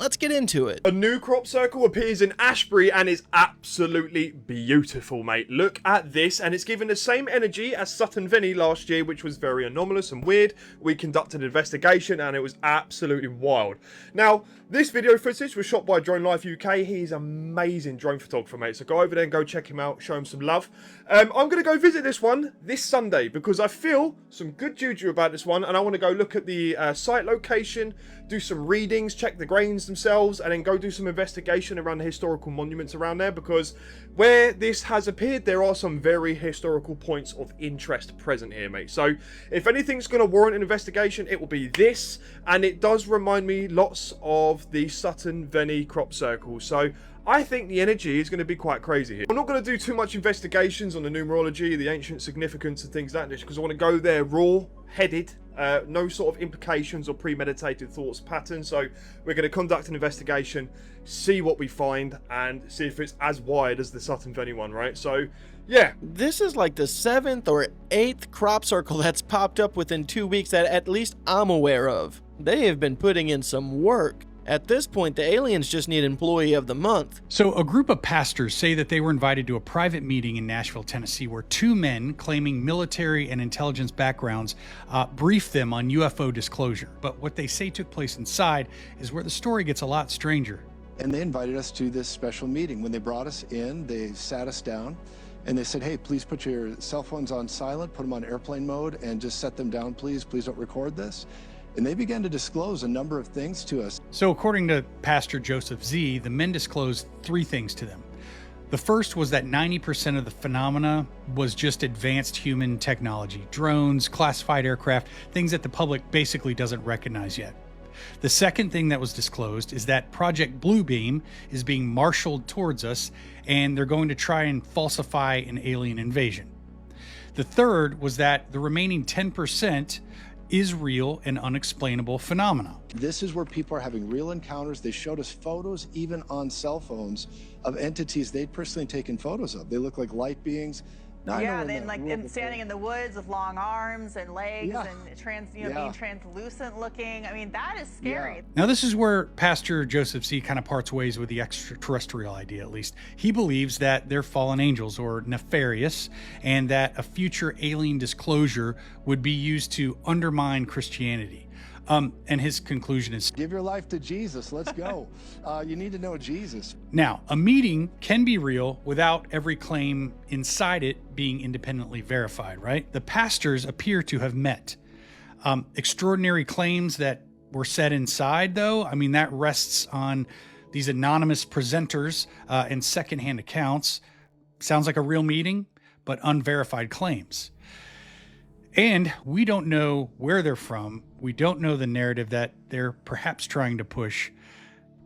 let's get into it. A new crop circle appears in Ashbury and is absolutely beautiful, mate. Look at this, and it's given the same energy as Sutton Veny last year, which was very anomalous and weird. We conducted an investigation and it was absolutely wild. Now, this video footage was shot by Drone Life UK. He's an amazing drone photographer, mate. So go over there and go check him out, show him some love. I'm going to go visit this one this Sunday because I feel some good juju about this one, and I want to go look at the site location, do some readings, check the grains themselves, and then go do some investigation around the historical monuments around there, because where this has appeared, there are some very historical points of interest present here, mate. So if anything's going to warrant an investigation, it will be this, and it does remind me lots of the Sutton Veny crop circle. So I think the energy is going to be quite crazy here. I'm not going to do too much investigations on the numerology, the ancient significance and things like that, because I want to go there raw-headed, no sort of implications or premeditated thoughts pattern. So we're going to conduct an investigation, see what we find, and see if it's as wide as the Sutton Veny one, right? So yeah. This is like the 7th or 8th crop circle that's popped up within 2 weeks that at least I'm aware of. They have been putting in some work. At this point, the aliens just need Employee of the Month. So a group of pastors say that they were invited to a private meeting in Nashville, Tennessee, where 2 men claiming military and intelligence backgrounds briefed them on UFO disclosure. But what they say took place inside is where the story gets a lot stranger. And they invited us to this special meeting. When they brought us in, they sat us down and they said, hey, please put your cell phones on silent, put them on airplane mode, and just set them down, please. Please don't record this. And they began to disclose a number of things to us. So according to Pastor Joseph Z, the men disclosed 3 things to them. The first was that 90% of the phenomena was just advanced human technology, drones, classified aircraft, things that the public basically doesn't recognize yet. The second thing that was disclosed is that Project Bluebeam is being marshaled towards us, and they're going to try and falsify an alien invasion. The third was that the remaining 10% is real and unexplainable phenomena. This is where people are having real encounters. They showed us photos, even on cell phones, of entities they'd personally taken photos of. They look like light beings. Now, yeah, then like standing in the woods with long arms and legs and being translucent looking. I mean, that is scary. Yeah. Now this is where Pastor Joseph C kind of parts ways with the extraterrestrial idea, at least. He believes that they're fallen angels or nefarious, and that a future alien disclosure would be used to undermine Christianity. And his conclusion is, give your life to Jesus. Let's go. You need to know Jesus. Now, a meeting can be real without every claim inside it being independently verified, right? The pastors appear to have met. Extraordinary claims that were said inside, though, I mean, that rests on these anonymous presenters and secondhand accounts. Sounds like a real meeting, but unverified claims. And we don't know where they're from. We don't know the narrative that they're perhaps trying to push.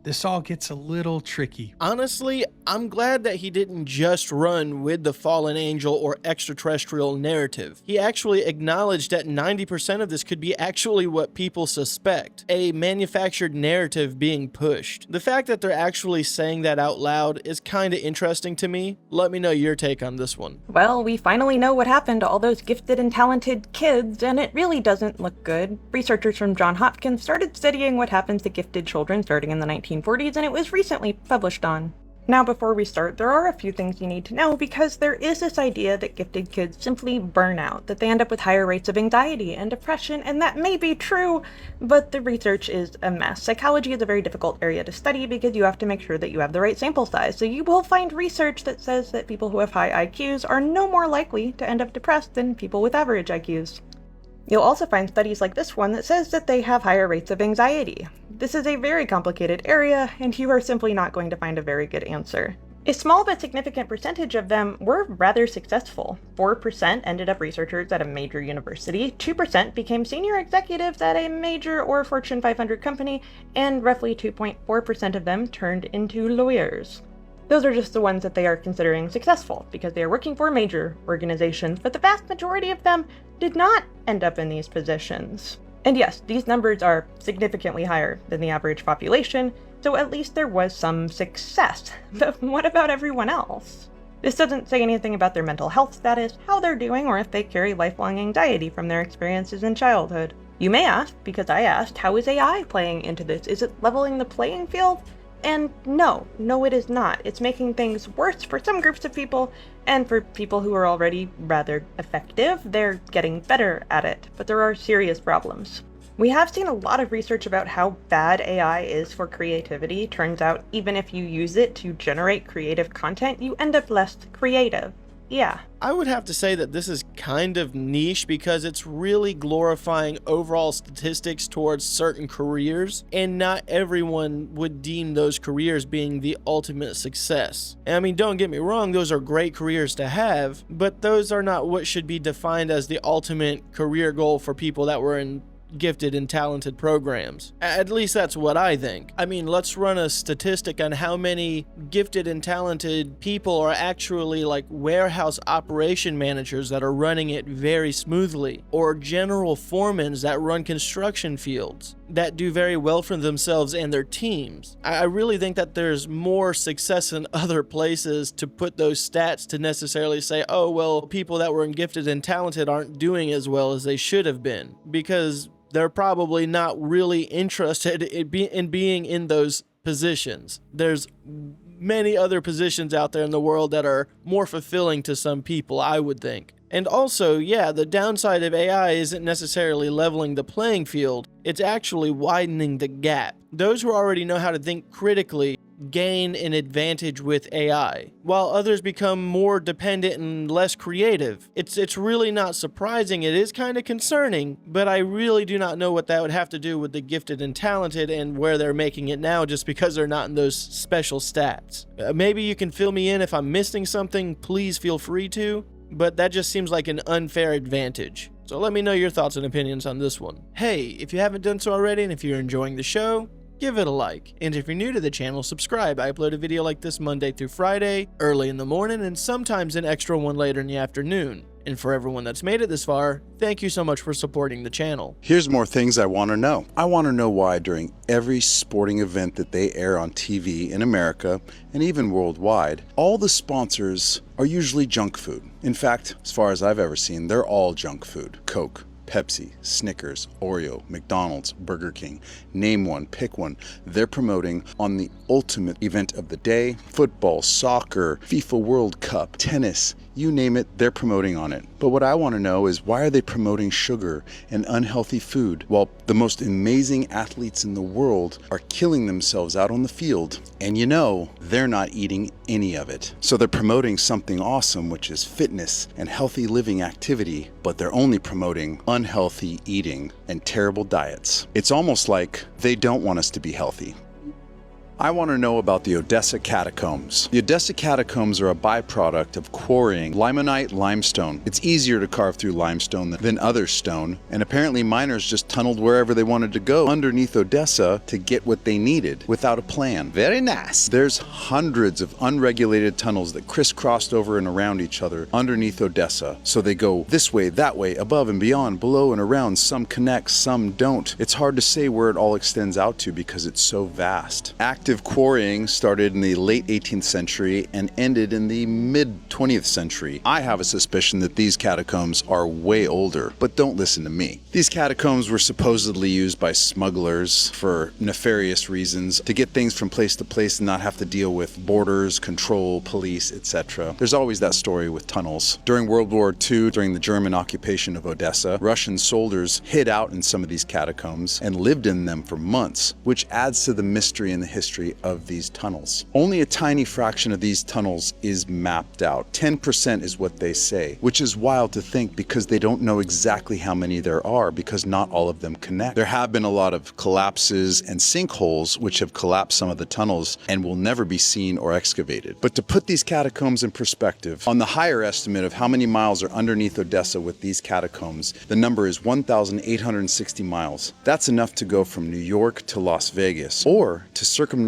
This all gets a little tricky. Honestly, I'm glad that he didn't just run with the fallen angel or extraterrestrial narrative. He actually acknowledged that 90% of this could be actually what people suspect, a manufactured narrative being pushed. The fact that they're actually saying that out loud is kinda interesting to me. Let me know your take on this one. Well, we finally know what happened to all those gifted and talented kids, and it really doesn't look good. Researchers from Johns Hopkins started studying what happens to gifted children starting in the 1940s, and it was recently published on. Now, before we start, there are a few things you need to know, because there is this idea that gifted kids simply burn out, that they end up with higher rates of anxiety and depression, and that may be true, but the research is a mess. Psychology is a very difficult area to study because you have to make sure that you have the right sample size, so you will find research that says that people who have high IQs are no more likely to end up depressed than people with average IQs. You'll also find studies like this one that says that they have higher rates of anxiety. This is a very complicated area, and you are simply not going to find a very good answer. A small but significant percentage of them were rather successful. 4% ended up researchers at a major university, 2% became senior executives at a major or Fortune 500 company, and roughly 2.4% of them turned into lawyers. Those are just the ones that they are considering successful, because they are working for major organizations, but the vast majority of them did not end up in these positions. And yes, these numbers are significantly higher than the average population, so at least there was some success. But what about everyone else? This doesn't say anything about their mental health status, how they're doing, or if they carry lifelong anxiety from their experiences in childhood. You may ask, because I asked, how is AI playing into this? Is it leveling the playing field? And no, it is not. It's making things worse for some groups of people, and for people who are already rather effective, they're getting better at it. But there are serious problems. We have seen a lot of research about how bad AI is for creativity. Turns out, even if you use it to generate creative content, you end up less creative. Yeah. I would have to say that this is kind of niche because it's really glorifying overall statistics towards certain careers, and not everyone would deem those careers being the ultimate success. And I mean, don't get me wrong, those are great careers to have, but those are not what should be defined as the ultimate career goal for people that were in gifted and talented programs. At least that's what I think. I mean, let's run a statistic on how many gifted and talented people are actually like warehouse operation managers that are running it very smoothly, or general foremans that run construction fields that do very well for themselves and their teams. I really think that there's more success in other places to put those stats to necessarily say, oh, well, people that were in gifted and talented aren't doing as well as they should have been, because they're probably not really interested in being in those positions. There's many other positions out there in the world that are more fulfilling to some people, I would think. And also, yeah, the downside of AI isn't necessarily leveling the playing field, it's actually widening the gap. Those who already know how to think critically gain an advantage with AI, while others become more dependent and less creative. It's really not surprising. It is kind of concerning, but I really do not know what that would have to do with the gifted and talented and where they're making it now just because they're not in those special stats. Maybe you can fill me in if I'm missing something, please feel free to, but that just seems like an unfair advantage. So let me know your thoughts and opinions on this one. Hey, if you haven't done so already and if you're enjoying the show, give it a like. And if you're new to the channel, subscribe. I upload a video like this Monday through Friday, early in the morning, and sometimes an extra one later in the afternoon. And for everyone that's made it this far, thank you so much for supporting the channel. Here's more things I want to know. I want to know why during every sporting event that they air on TV in America and even worldwide, all the sponsors are usually junk food. In fact, as far as I've ever seen, they're all junk food. Coke, Pepsi, Snickers, Oreo, McDonald's, Burger King, name one, pick one. They're promoting on the ultimate event of the day: football, soccer, FIFA World Cup, tennis, you name it, they're promoting on it. But what I want to know is, why are they promoting sugar and unhealthy food while the most amazing athletes in the world are killing themselves out on the field, and you know they're not eating any of it? So they're promoting something awesome, which is fitness and healthy living activity, but they're only promoting unhealthy eating and terrible diets. It's almost like they don't want us to be healthy. I want to know about the Odessa catacombs. The Odessa catacombs are a byproduct of quarrying limonite limestone. It's easier to carve through limestone than other stone, and apparently miners just tunneled wherever they wanted to go underneath Odessa to get what they needed without a plan. Very nice. There's hundreds of unregulated tunnels that crisscrossed over and around each other underneath Odessa. So they go this way, that way, above and beyond, below and around. Some connect, some don't. It's hard to say where it all extends out to because it's so vast. Active quarrying started in the late 18th century and ended in the mid 20th century. I have a suspicion that these catacombs are way older, but don't listen to me. These catacombs were supposedly used by smugglers for nefarious reasons, to get things from place to place and not have to deal with borders, control, police, etc. There's always that story with tunnels. During World War II, during the German occupation of Odessa, Russian soldiers hid out in some of these catacombs and lived in them for months, which adds to the mystery and the history of these tunnels. Only a tiny fraction of these tunnels is mapped out. 10% is what they say, which is wild to think because they don't know exactly how many there are, because not all of them connect. There have been a lot of collapses and sinkholes which have collapsed some of the tunnels and will never be seen or excavated. But to put these catacombs in perspective, on the higher estimate of how many miles are underneath Odessa with these catacombs, the number is 1,860 miles. That's enough to go from New York to Las Vegas, or to circumnavigate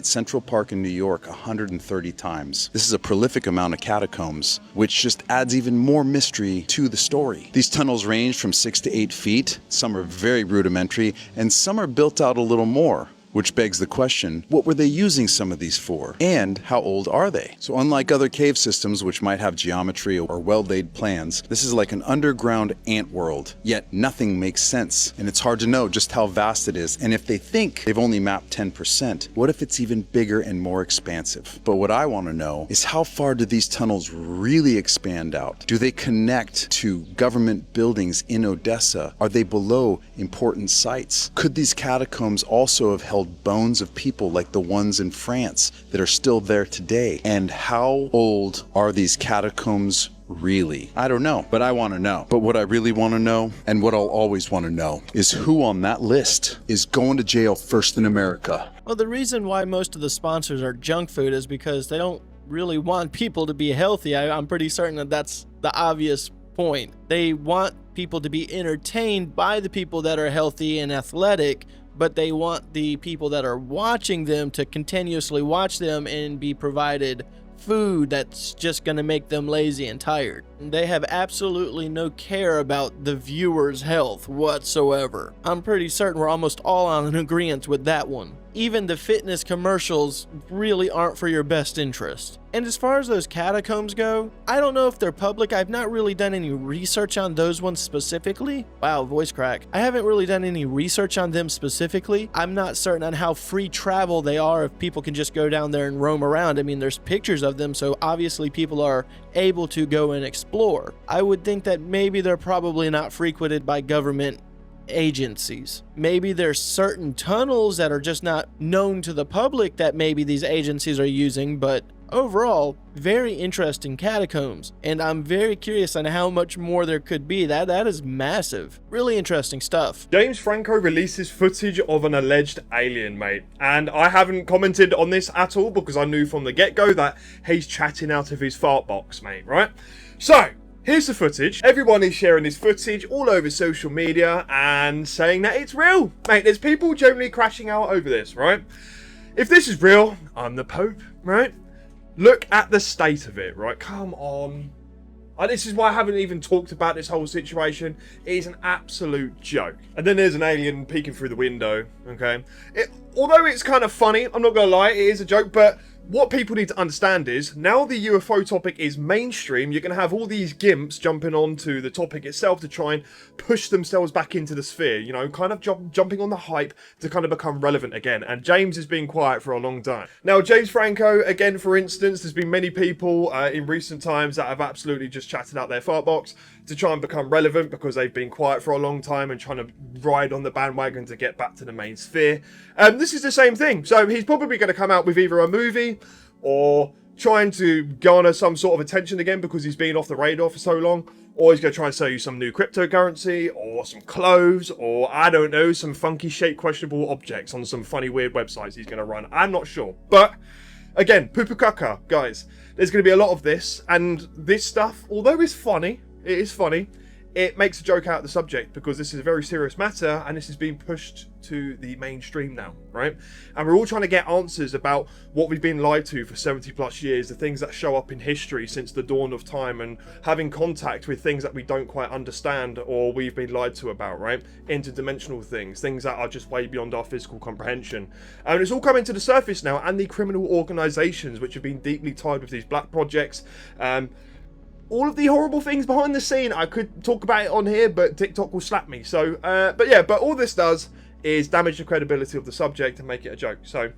Central Park in New York 130 times. This is a prolific amount of catacombs, which just adds even more mystery to the story. These tunnels range from 6 to 8 feet, some are very rudimentary, and some are built out a little more. Which begs the question, what were they using some of these for? And how old are they? So unlike other cave systems which might have geometry or well-laid plans, this is like an underground ant world, yet nothing makes sense. And it's hard to know just how vast it is. And if they think they've only mapped 10%, what if it's even bigger and more expansive? But what I want to know is how far do these tunnels really expand out? Do they connect to government buildings in Odessa? Are they below important sites? Could these catacombs also have held bones of people like the ones in France that are still there today? And how old are these catacombs really? I don't know, but I want to know. But what I really want to know, and what I'll always want to know, is who on that list is going to jail first in America. Well, the reason why most of the sponsors are junk food is because they don't really want people to be healthy. I'm pretty certain that that's the obvious point. They want people to be entertained by the people that are healthy and athletic, but they want the people that are watching them to continuously watch them and be provided food that's just going to make them lazy and tired. They have absolutely no care about the viewer's health whatsoever. I'm pretty certain we're almost all on an agreement with that one. Even the fitness commercials really aren't for your best interest. And as far as those catacombs go, I don't know if they're public. I've not really done any research on those ones specifically. Wow, voice crack. I haven't really done any research on them specifically. I'm not certain on how free travel they are, if people can just go down there and roam around. I mean, there's pictures of them, so obviously people are able to go and explore. I would think that maybe they're probably not frequented by government agencies. Maybe there's certain tunnels that are just not known to the public that maybe these agencies are using, but overall, very interesting catacombs, and I'm very curious on how much more there could be. That is massive. Really interesting stuff. James Franco releases footage of an alleged alien, mate. And I haven't commented on this at all because I knew from the get-go that he's chatting out of his fart box, mate, right? So, here's the footage. Everyone is sharing this footage all over social media and saying that it's real. Mate, there's people generally crashing out over this, right? If this is real, I'm the Pope, right? Look at the state of it, right? Come on. This is why I haven't even talked about this whole situation. It is an absolute joke. And then there's an alien peeking through the window, okay? Although it's kind of funny, I'm not going to lie, it is a joke, but what people need to understand is, now the UFO topic is mainstream, you're going to have all these gimps jumping onto the topic itself to try and push themselves back into the sphere, you know, kind of jumping on the hype to kind of become relevant again. And James has been quiet for a long time. Now, James Franco, again, for instance, there's been many people in recent times that have absolutely just chatted out their fart box to try and become relevant because they've been quiet for a long time and trying to ride on the bandwagon to get back to the main sphere. This is the same thing. So he's probably going to come out with either a movie or trying to garner some sort of attention again because he's been off the radar for so long, or he's going to try and sell you some new cryptocurrency or some clothes, or I don't know, some funky shaped questionable objects on some funny weird websites he's going to run. I'm not sure. But again, poo-poo caca, guys, there's going to be a lot of this, and this stuff, although it's funny, it is funny, it makes a joke out of the subject because this is a very serious matter and this is being pushed to the mainstream now, right? And we're all trying to get answers about what we've been lied to for 70 plus years, the things that show up in history since the dawn of time, and having contact with things that we don't quite understand or we've been lied to about, right? Interdimensional things that are just way beyond our physical comprehension. And it's all coming to the surface now, and the criminal organizations which have been deeply tied with these black projects, all of the horrible things behind the scene. I could talk about it on here, but TikTok will slap me. So, but all this does is damage the credibility of the subject and make it a joke. So,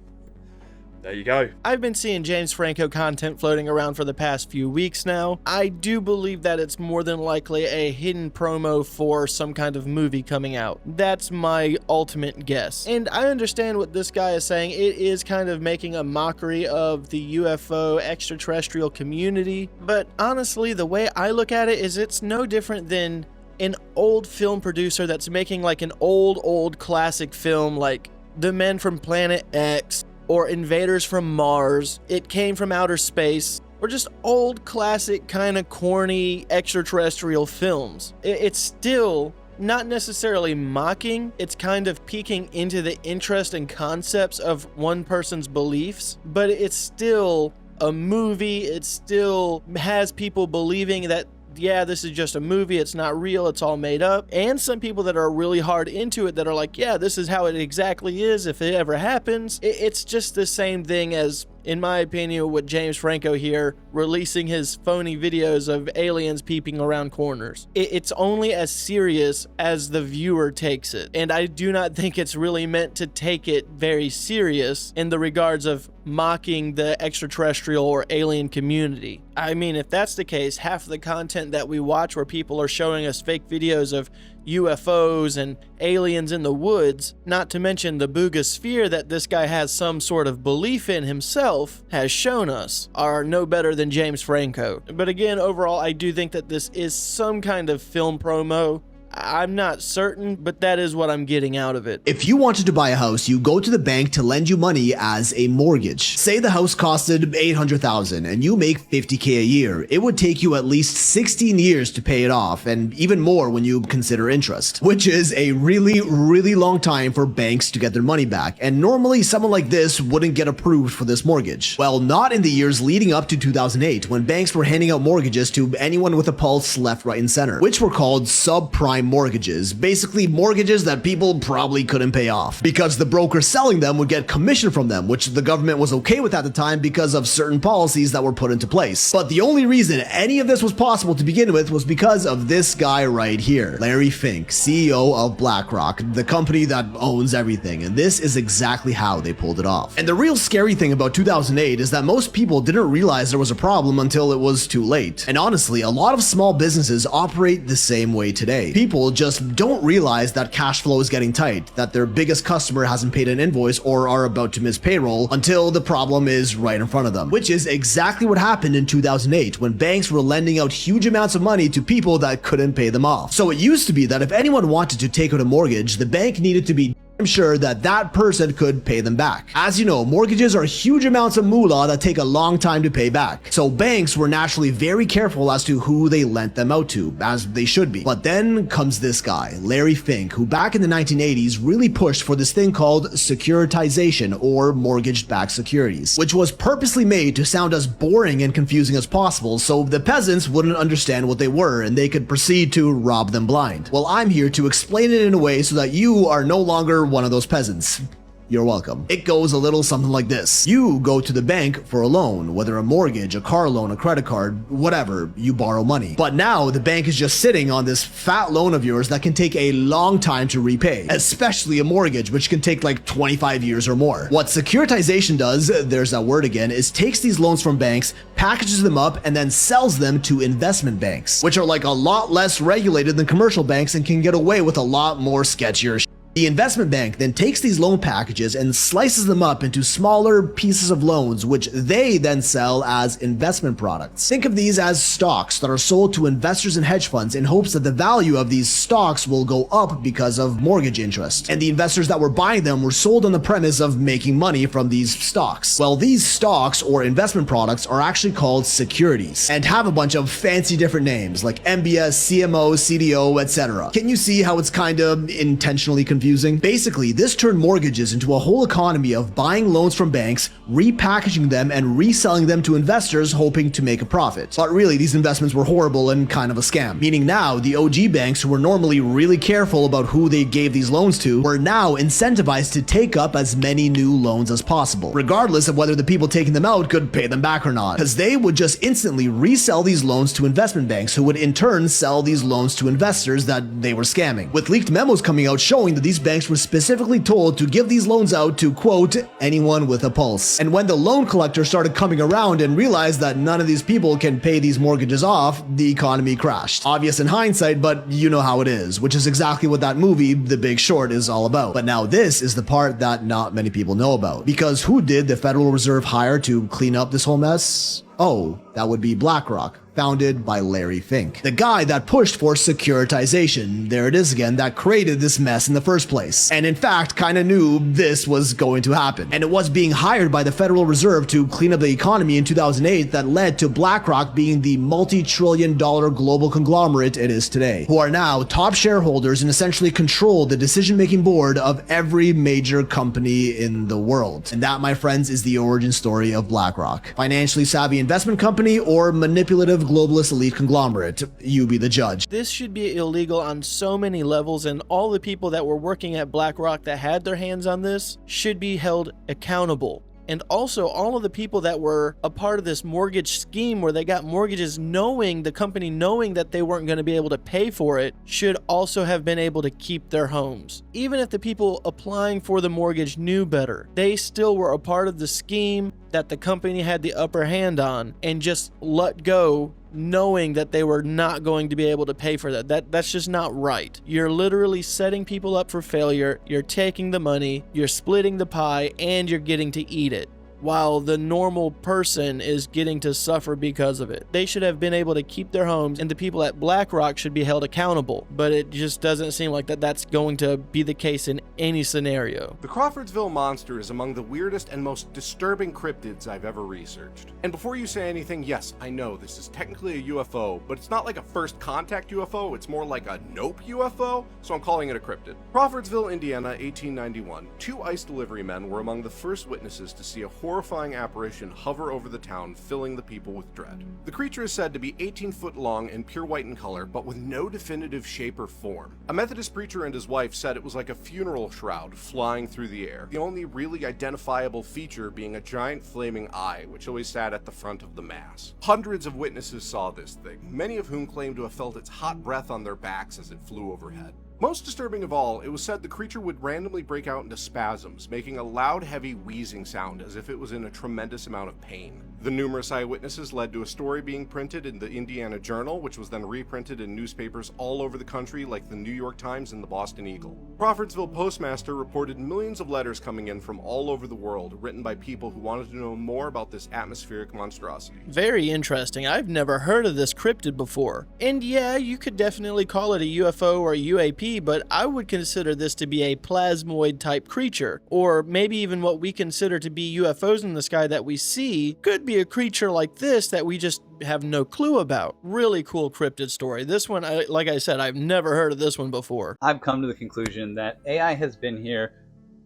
there you go. I've been seeing James Franco content floating around for the past few weeks now. I do believe that it's more than likely a hidden promo for some kind of movie coming out. That's my ultimate guess. And I understand what this guy is saying. It is kind of making a mockery of the UFO extraterrestrial community. But honestly, the way I look at it is it's no different than an old film producer that's making like an old classic film like The Men from Planet X, or Invaders from Mars, It Came from Outer Space, or just old classic kind of corny extraterrestrial films. It's still not necessarily mocking, it's kind of peeking into the interest and concepts of one person's beliefs, but it's still a movie. It still has people believing that yeah, this is just a movie, it's not real, it's all made up, and some people that are really hard into it that are like, yeah, this is how it exactly is if it ever happens. It's just the same thing as, in my opinion, with James Franco here releasing his phony videos of aliens peeping around corners. It's only as serious as the viewer takes it, and I do not think it's really meant to take it very serious in the regards of mocking the extraterrestrial or alien community. I mean, if that's the case, half of the content that we watch where people are showing us fake videos of UFOs and aliens in the woods, not to mention the boogosphere that this guy has some sort of belief in himself, has shown us, are no better than James Franco. But again, overall, I do think that this is some kind of film promo. I'm not certain, but that is what I'm getting out of it. If you wanted to buy a house, you go to the bank to lend you money as a mortgage. Say the house costed $800,000 and you make $50K a year. It would take you at least 16 years to pay it off, and even more when you consider interest, which is a really, really long time for banks to get their money back. And normally someone like this wouldn't get approved for this mortgage. Well, not in the years leading up to 2008, when banks were handing out mortgages to anyone with a pulse left, right, and center, which were called subprime mortgages, basically mortgages that people probably couldn't pay off, because the broker selling them would get commission from them, which the government was okay with at the time because of certain policies that were put into place. But the only reason any of this was possible to begin with was because of this guy right here, Larry Fink, CEO of BlackRock, the company that owns everything, and this is exactly how they pulled it off. And the real scary thing about 2008 is that most people didn't realize there was a problem until it was too late. And honestly, a lot of small businesses operate the same way today. People just don't realize that cash flow is getting tight, that their biggest customer hasn't paid an invoice or are about to miss payroll until the problem is right in front of them, which is exactly what happened in 2008 when banks were lending out huge amounts of money to people that couldn't pay them off. So it used to be that if anyone wanted to take out a mortgage, the bank needed to be I'm sure that that person could pay them back. As you know, mortgages are huge amounts of moolah that take a long time to pay back. So banks were naturally very careful as to who they lent them out to, as they should be. But then comes this guy, Larry Fink, who back in the 1980s really pushed for this thing called securitization, or mortgage-backed securities, which was purposely made to sound as boring and confusing as possible so the peasants wouldn't understand what they were and they could proceed to rob them blind. Well, I'm here to explain it in a way so that you are no longer one of those peasants. You're welcome. It goes a little something like this. You go to the bank for a loan, whether a mortgage, a car loan, a credit card, whatever, you borrow money. But now the bank is just sitting on this fat loan of yours that can take a long time to repay, especially a mortgage, which can take like 25 years or more. What securitization does, there's that word again, is takes these loans from banks, packages them up, and then sells them to investment banks, which are like a lot less regulated than commercial banks and can get away with a lot more sketchier shit. The investment bank then takes these loan packages and slices them up into smaller pieces of loans, which they then sell as investment products. Think of these as stocks that are sold to investors and hedge funds in hopes that the value of these stocks will go up because of mortgage interest. And the investors that were buying them were sold on the premise of making money from these stocks. Well, these stocks or investment products are actually called securities and have a bunch of fancy different names like MBS, CMO, CDO, etc. Can you see how it's kind of intentionally confusing? Basically, this turned mortgages into a whole economy of buying loans from banks, repackaging them, and reselling them to investors hoping to make a profit. But really, these investments were horrible and kind of a scam. Meaning now, the OG banks, who were normally really careful about who they gave these loans to, were now incentivized to take up as many new loans as possible, regardless of whether the people taking them out could pay them back or not, because they would just instantly resell these loans to investment banks, who would in turn sell these loans to investors that they were scamming, with leaked memos coming out showing that these banks were specifically told to give these loans out to, quote, anyone with a pulse. And when the loan collector started coming around and realized that none of these people can pay these mortgages off, the economy crashed. Obvious in hindsight, but you know how it is, which is exactly what that movie, The Big Short, is all about. But now this is the part that not many people know about. Because who did the Federal Reserve hire to clean up this whole mess? Oh, that would be BlackRock, founded by Larry Fink, the guy that pushed for securitization, there it is again, that created this mess in the first place, and in fact kind of knew this was going to happen. And it was being hired by the Federal Reserve to clean up the economy in 2008 that led to BlackRock being the multi-trillion-dollar global conglomerate it is today, who are now top shareholders and essentially control the decision-making board of every major company in the world. And that, my friends, is the origin story of BlackRock. Financially savvy investment company or manipulative globalist elite conglomerate. You be the judge. This should be illegal on so many levels, and all the people that were working at BlackRock that had their hands on this should be held accountable. And also, all of the people that were a part of this mortgage scheme where they got mortgages knowing, the company knowing that they weren't going to be able to pay for it, should also have been able to keep their homes. Even if the people applying for the mortgage knew better, they still were a part of the scheme that the company had the upper hand on and just let go, knowing that they were not going to be able to pay for that. That's just not right. You're literally setting people up for failure, you're taking the money, you're splitting the pie, and you're getting to eat it, while the normal person is getting to suffer because of it. They should have been able to keep their homes, and the people at BlackRock should be held accountable, but it just doesn't seem like that's going to be the case in any scenario. The Crawfordsville monster is among the weirdest and most disturbing cryptids I've ever researched. And before you say anything, yes, I know this is technically a UFO, but it's not like a first contact UFO, it's more like a nope UFO, so I'm calling it a cryptid. Crawfordsville, Indiana, 1891. 2 ice delivery men were among the first witnesses to see a horrifying apparition hover over the town, filling the people with dread. The creature is said to be 18 foot long and pure white in color, but with no definitive shape or form. A Methodist preacher and his wife said it was like a funeral shroud flying through the air, the only really identifiable feature being a giant flaming eye, which always sat at the front of the mass. Hundreds of witnesses saw this thing, many of whom claimed to have felt its hot breath on their backs as it flew overhead. Most disturbing of all, it was said the creature would randomly break out into spasms, making a loud, heavy wheezing sound as if it was in a tremendous amount of pain. The numerous eyewitnesses led to a story being printed in the Indiana Journal, which was then reprinted in newspapers all over the country like the New York Times and the Boston Eagle. Crawfordsville postmaster reported millions of letters coming in from all over the world, written by people who wanted to know more about this atmospheric monstrosity. Very interesting. I've never heard of this cryptid before. And yeah, you could definitely call it a UFO or a UAP, but I would consider this to be a plasmoid type creature, or maybe even what we consider to be UFOs in the sky that we see could be a creature like this that we just have no clue about. Really cool cryptid story. This one, like I said, I've never heard of this one before. I've come to the conclusion that AI has been here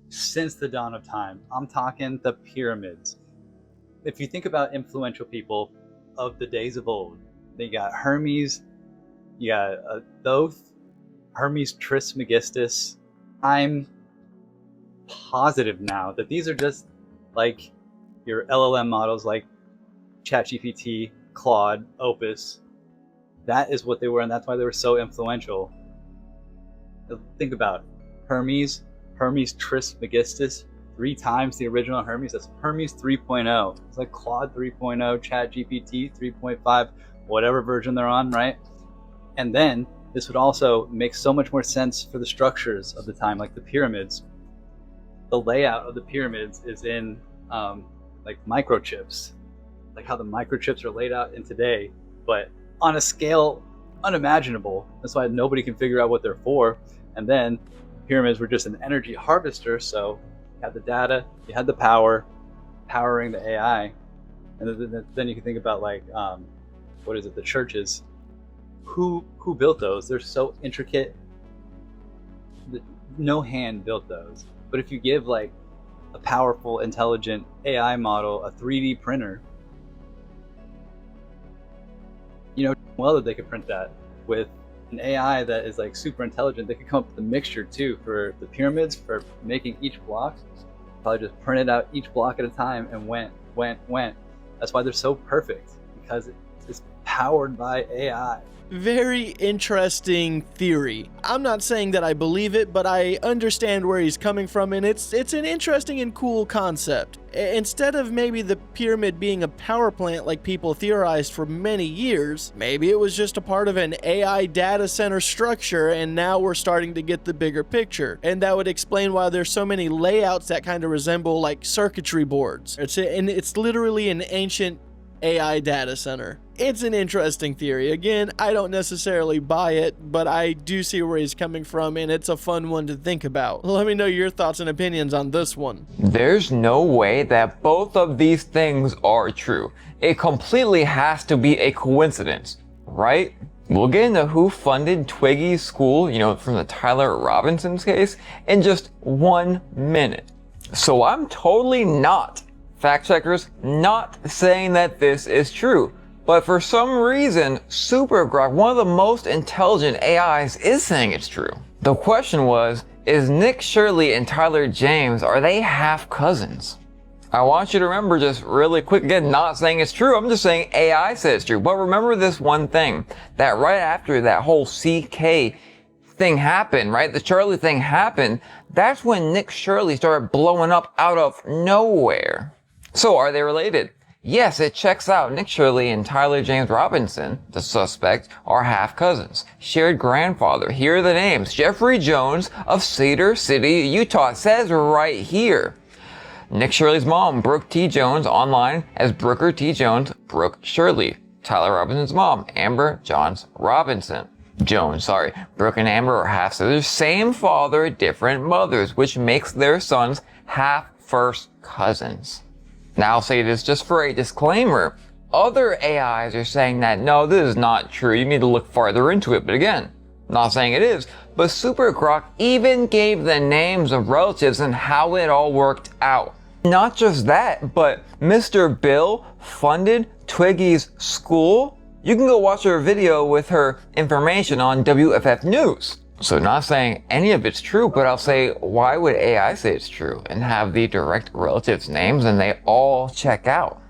since the dawn of time. I'm talking the pyramids. If you think about influential people of the days of old, they got Hermes, you got Thoth, Hermes Trismegistus. I'm positive now that these are just like your LLM models like ChatGPT, Claude, Opus. That is what they were, and that's why they were so influential. Think about Hermes Trismegistus, 3 times the original Hermes. That's Hermes 3.0. It's like Claude 3.0, ChatGPT 3.5, whatever version they're on, right? And then this would also make so much more sense for the structures of the time, like the pyramids. The layout of the pyramids is in like microchips, like how the microchips are laid out in today, but on a scale unimaginable. That's why nobody can figure out what they're for. And then pyramids were just an energy harvester, so you had the data, you had the power, powering the AI. And then you can think about like, the churches. Who built those? They're so intricate. No hand built those. But if you give like a powerful, intelligent AI model a 3D printer, you know well that they could print that. With an AI that is like super intelligent, they could come up with a mixture too for the pyramids, for making each block. Probably just printed out each block at a time and went. That's why they're so perfect, because it's powered by AI. Very interesting theory. I'm not saying that I believe it, but I understand where he's coming from, and it's an interesting and cool concept. Instead of maybe the pyramid being a power plant like people theorized for many years, maybe it was just a part of an AI data center structure, and now we're starting to get the bigger picture. And that would explain why there's so many layouts that kind of resemble like circuitry boards. It's literally an ancient AI data center. It's an interesting theory. Again, I don't necessarily buy it, but I do see where he's coming from, and it's a fun one to think about. Let me know your thoughts and opinions on this one. There's no way that both of these things are true. It completely has to be a coincidence, right? We'll get into who funded Twiggy's school, from the Tyler Robinson's case, in just 1 minute. So I'm totally not, fact checkers, not saying that this is true. But for some reason, SuperGrok, one of the most intelligent AIs, is saying it's true. The question was, is Nick Shirley and Tyler James, are they half cousins? I want you to remember, just really quick, again, not saying it's true, I'm just saying AI says it's true. But remember this one thing, that right after that whole CK thing happened, right, the Shirley thing happened, that's when Nick Shirley started blowing up out of nowhere. So are they related? Yes, it checks out. Nick Shirley and Tyler James Robinson, the suspect, are half cousins. Shared grandfather. Here are the names. Jeffrey Jones of Cedar City, Utah. It says right here. Nick Shirley's mom, Brooke T. Jones, online as Brooker T. Jones, Brooke Shirley. Tyler Robinson's mom, Amber Jones. Brooke and Amber are half sisters, same father, different mothers, which makes their sons half first cousins. Now I'll say this just for a disclaimer. Other AIs are saying that no, this is not true. You need to look farther into it. But again, not saying it is. But SuperGrok even gave the names of relatives and how it all worked out. Not just that, but Mr. Bill funded Twiggy's school. You can go watch her video with her information on WFF News. So not saying any of it's true, but I'll say, why would AI say it's true and have the direct relatives' names and they all check out?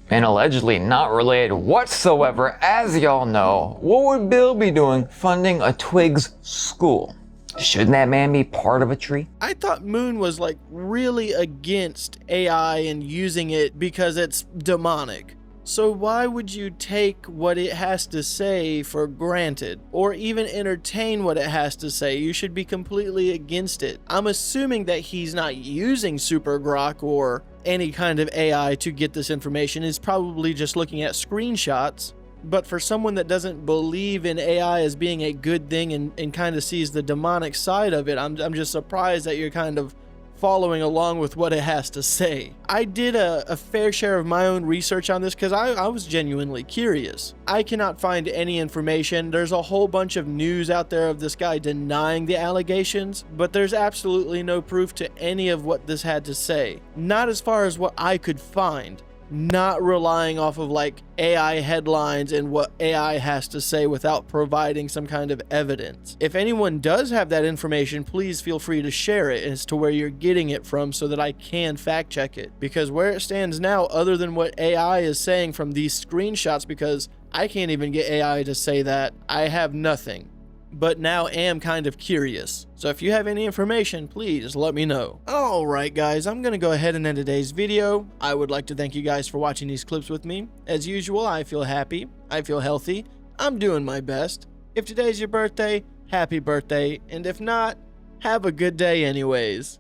And allegedly not related whatsoever, as y'all know, what would Bill be doing funding a Twig's school? Shouldn't that man be part of a tree? I thought Moon was like really against AI and using it because it's demonic. So why would you take what it has to say for granted, or even entertain what it has to say? You should be completely against it. I'm assuming that he's not using SuperGrok or any kind of AI to get this information. He's probably just looking at screenshots. But for someone that doesn't believe in AI as being a good thing and kind of sees the demonic side of it, I'm just surprised that you're kind of following along with what it has to say. I did a fair share of my own research on this because I was genuinely curious. I cannot find any information. There's a whole bunch of news out there of this guy denying the allegations, but there's absolutely no proof to any of what this had to say. Not as far as what I could find. Not relying off of like AI headlines and what AI has to say without providing some kind of evidence. If anyone does have that information, please feel free to share it as to where you're getting it from so that I can fact check it. Because where it stands now, other than what AI is saying from these screenshots, because I can't even get AI to say that, I have nothing. But now am kind of curious. So if you have any information, please let me know. Alright guys, I'm gonna go ahead and end today's video. I would like to thank you guys for watching these clips with me. As usual, I feel happy, I feel healthy, I'm doing my best. If today's your birthday, happy birthday, and if not, have a good day anyways.